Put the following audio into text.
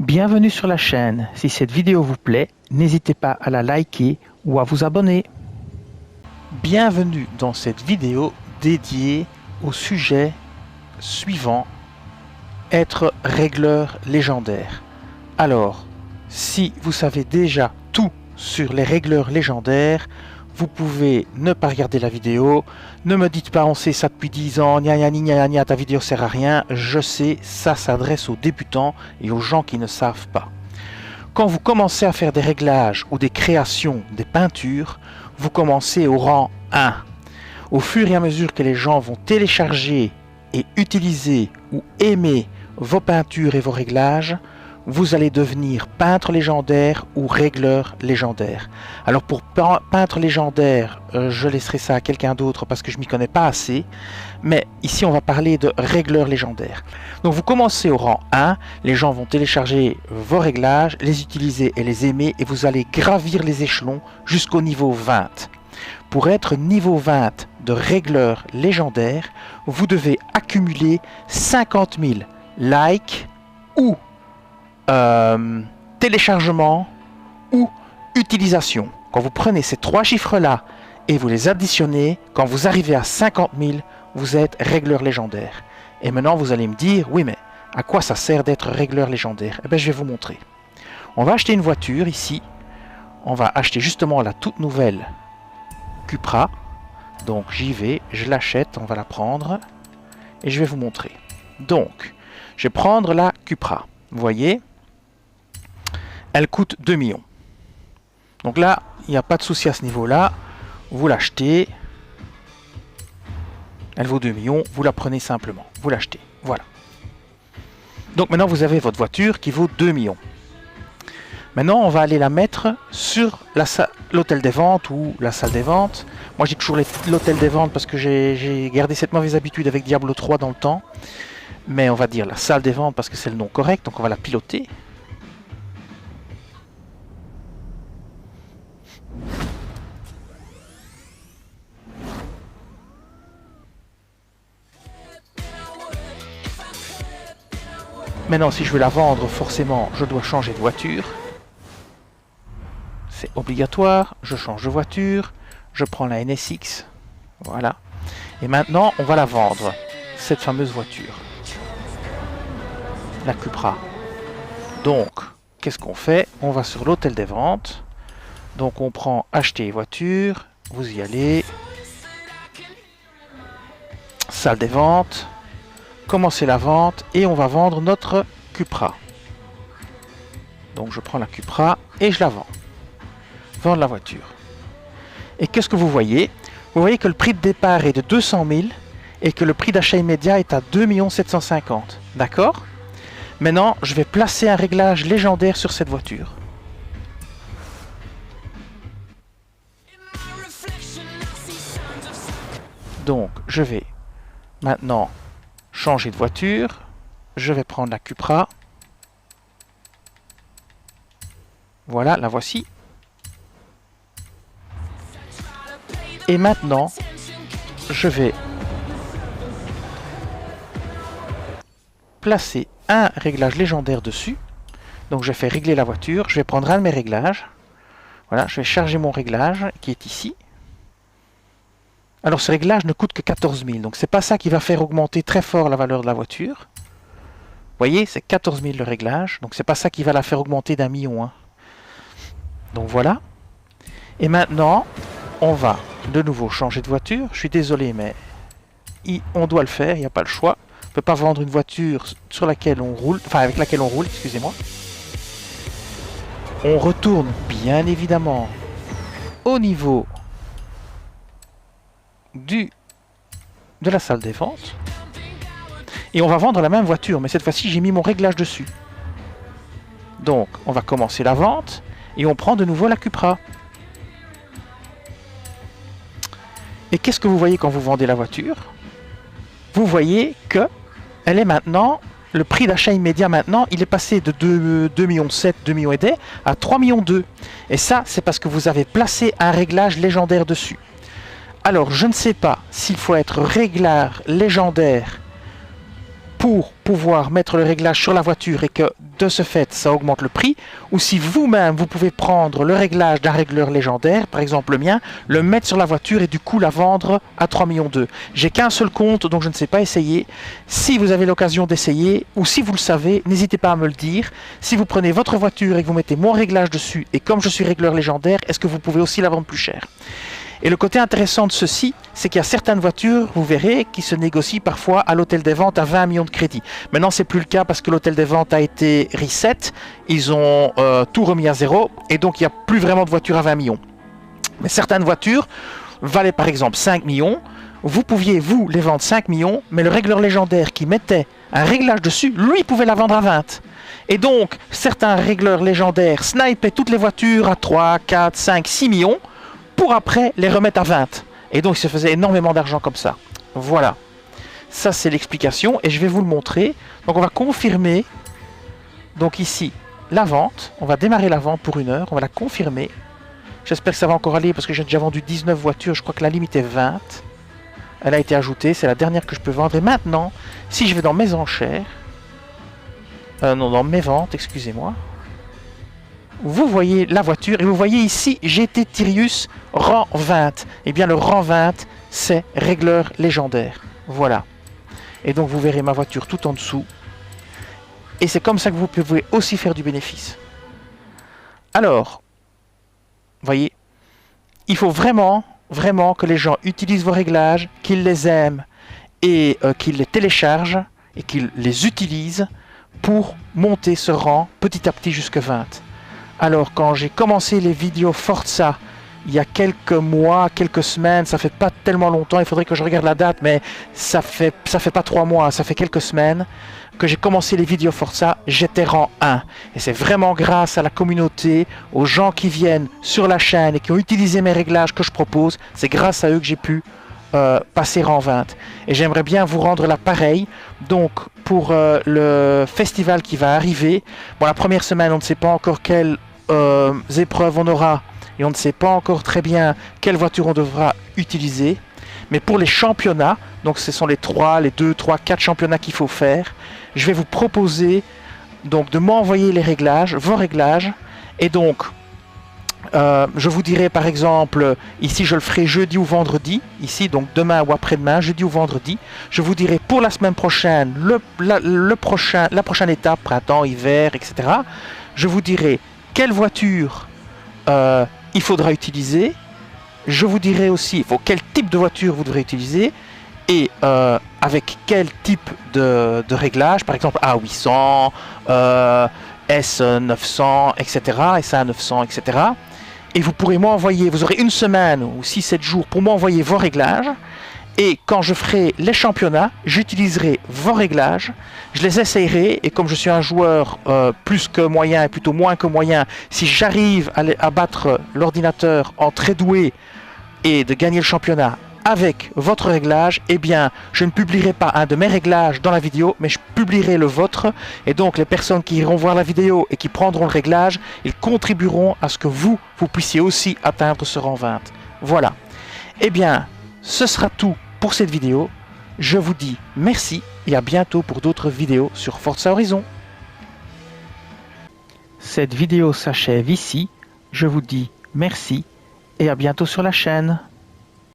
Bienvenue sur la chaîne. Si cette vidéo vous plaît, n'hésitez pas à la liker ou à vous abonner. Bienvenue dans cette vidéo dédiée au sujet suivant, être régleur légendaire. Alors, si vous savez déjà tout sur les régleurs légendaires, vous pouvez ne pas regarder la vidéo. Ne me dites pas on sait ça depuis 10 ans, gna, ta vidéo sert à rien. Je sais, ça s'adresse aux débutants et aux gens qui ne savent pas. Quand vous commencez à faire des réglages ou des créations, des peintures, vous commencez au rang 1. Au fur et à mesure que les gens vont télécharger et utiliser ou aimer vos peintures et vos réglages, vous allez devenir peintre légendaire ou régleur légendaire. Alors pour peintre légendaire, je laisserai ça à quelqu'un d'autre parce que je m'y connais pas assez. Mais ici on va parler de régleur légendaire. Donc vous commencez au rang 1, les gens vont télécharger vos réglages, les utiliser et les aimer et vous allez gravir les échelons jusqu'au niveau 20. Pour être niveau 20 de régleur légendaire, vous devez accumuler 50 000 likes ou téléchargement ou utilisation. Quand vous prenez ces trois chiffres-là et vous les additionnez, quand vous arrivez à 50 000, vous êtes régleur légendaire. Et maintenant, vous allez me dire, oui, mais à quoi ça sert d'être régleur légendaire? Eh bien, je vais vous montrer. On va acheter une voiture ici. On va acheter justement la toute nouvelle Cupra. Donc, j'y vais, je l'achète, on va la prendre et je vais vous montrer. Donc, je vais prendre la Cupra. Vous voyez? Elle coûte 2 millions. Donc là, il n'y a pas de souci à ce niveau-là. Vous l'achetez. Elle vaut 2 millions. Vous la prenez simplement. Vous l'achetez. Voilà. Donc maintenant, vous avez votre voiture qui vaut 2 millions. Maintenant, on va aller la mettre sur l'hôtel des ventes ou la salle des ventes. Moi, j'ai toujours l'hôtel des ventes parce que j'ai gardé cette mauvaise habitude avec Diablo 3 dans le temps. Mais on va dire la salle des ventes parce que c'est le nom correct. Donc on va la piloter. Maintenant, si je veux la vendre, forcément, je dois changer de voiture. C'est obligatoire. Je change de voiture. Je prends la NSX. Voilà. Et maintenant, on va la vendre. Cette fameuse voiture. La Cupra. Donc, qu'est-ce qu'on fait? On va sur l'hôtel des ventes. Donc, on prend acheter voiture. Vous y allez. Salle des ventes. Commencer la vente et on va vendre notre Cupra. Donc je prends la Cupra et je la vends. Vendre la voiture. Et qu'est-ce que vous voyez? Vous voyez que le prix de départ est de 200 000 et que le prix d'achat immédiat est à 2 750 000. D'accord? Maintenant, je vais placer un réglage légendaire sur cette voiture. Donc je vais maintenant changer de voiture, je vais prendre la Cupra. Voilà, la voici. Et maintenant, je vais placer un réglage légendaire dessus. Donc je vais faire régler la voiture, je vais prendre un de mes réglages. Voilà, je vais charger mon réglage qui est ici. Alors ce réglage ne coûte que 14 000, donc c'est pas ça qui va faire augmenter très fort la valeur de la voiture. Vous voyez, c'est 14 000 le réglage, donc c'est pas ça qui va la faire augmenter d'1 million. Hein. Donc voilà. Et maintenant, on va de nouveau changer de voiture. Je suis désolé, mais on doit le faire, il n'y a pas le choix. On ne peut pas vendre une voiture sur laquelle on roule, enfin avec laquelle on roule, excusez-moi. On retourne bien évidemment au niveau de la salle des ventes et on va vendre la même voiture, mais cette fois-ci j'ai mis mon réglage dessus. Donc on va commencer la vente et on prend de nouveau la Cupra. Et qu'est-ce que vous voyez quand vous vendez la voiture? Vous voyez que elle est maintenant, le prix d'achat immédiat maintenant, il est passé de 2,7 millions, 2 millions et des à 3,2 millions. Et ça, c'est parce que vous avez placé un réglage légendaire dessus. Alors, je ne sais pas s'il faut être régleur légendaire pour pouvoir mettre le réglage sur la voiture et que de ce fait ça augmente le prix, ou si vous-même vous pouvez prendre le réglage d'un régleur légendaire, par exemple le mien, le mettre sur la voiture et du coup la vendre à 3,2 millions. J'ai qu'un seul compte donc je ne sais pas essayer. Si vous avez l'occasion d'essayer ou si vous le savez, n'hésitez pas à me le dire. Si vous prenez votre voiture et que vous mettez mon réglage dessus et comme je suis régleur légendaire, est-ce que vous pouvez aussi la vendre plus cher? Et le côté intéressant de ceci, c'est qu'il y a certaines voitures, vous verrez, qui se négocient parfois à l'hôtel des ventes à 20 millions de crédits. Maintenant, c'est plus le cas parce que l'hôtel des ventes a été reset. Ils ont tout remis à zéro et donc il n'y a plus vraiment de voitures à 20 millions. Mais certaines voitures valaient par exemple 5 millions. Vous pouviez, vous, les vendre 5 millions, mais le régleur légendaire qui mettait un réglage dessus, lui, pouvait la vendre à 20. Et donc, certains régleurs légendaires snipaient toutes les voitures à 3, 4, 5, 6 millions pour après les remettre à 20. Et donc, il se faisait énormément d'argent comme ça. Voilà. Ça, c'est l'explication et je vais vous le montrer. Donc, on va confirmer. Donc ici, la vente. On va démarrer la vente pour 1 heure. On va la confirmer. J'espère que ça va encore aller parce que j'ai déjà vendu 19 voitures. Je crois que la limite est 20. Elle a été ajoutée. C'est la dernière que je peux vendre. Et maintenant, si je vais dans mes enchères... non, dans mes ventes, excusez-moi. Vous voyez la voiture et vous voyez ici GT Tirius rang 20. Eh bien le rang 20 c'est régleur légendaire. Voilà. Et donc vous verrez ma voiture tout en dessous. Et c'est comme ça que vous pouvez aussi faire du bénéfice. Alors, voyez, il faut vraiment que les gens utilisent vos réglages, qu'ils les aiment et qu'ils les téléchargent et qu'ils les utilisent pour monter ce rang petit à petit jusqu'à 20. Alors, quand j'ai commencé les vidéos Forza, il y a quelques mois, quelques semaines, ça fait pas tellement longtemps, il faudrait que je regarde la date, mais ça fait pas 3 mois, ça fait quelques semaines que j'ai commencé les vidéos Forza, j'étais rang 1. Et c'est vraiment grâce à la communauté, aux gens qui viennent sur la chaîne et qui ont utilisé mes réglages que je propose, c'est grâce à eux que j'ai pu passer rang 20. Et j'aimerais bien vous rendre l'appareil. Donc, pour le festival qui va arriver, bon, la première semaine, on ne sait pas encore quelle épreuves on aura et on ne sait pas encore très bien quelle voiture on devra utiliser, mais pour les championnats, donc ce sont les 2, 3, 4 championnats qu'il faut faire, je vais vous proposer donc de m'envoyer les réglages, vos réglages, et donc je vous dirai par exemple, ici je le ferai jeudi ou vendredi, ici donc demain ou après-demain, jeudi ou vendredi, je vous dirai pour la semaine prochaine, la prochaine étape, printemps, hiver, etc. Je vous dirai quelle voiture il faudra utiliser. Je vous dirai aussi quel type de voiture vous devrez utiliser et avec quel type de réglage, par exemple A800, S900, etc., SA900, etc. Et vous pourrez m'envoyer, vous aurez 1 semaine ou 6-7 jours pour m'envoyer vos réglages. Et quand je ferai les championnats, j'utiliserai vos réglages, je les essayerai, et comme je suis un joueur plus que moyen et plutôt moins que moyen, si j'arrive à battre l'ordinateur en très doué et de gagner le championnat avec votre réglage, eh bien je ne publierai pas un de mes réglages dans la vidéo, mais je publierai le vôtre, et donc les personnes qui iront voir la vidéo et qui prendront le réglage, ils contribueront à ce que vous puissiez aussi atteindre ce rang 20. Voilà. Eh bien, ce sera tout pour cette vidéo. Je vous dis merci et à bientôt pour d'autres vidéos sur Forza Horizon. Cette vidéo s'achève ici. Je vous dis merci et à bientôt sur la chaîne.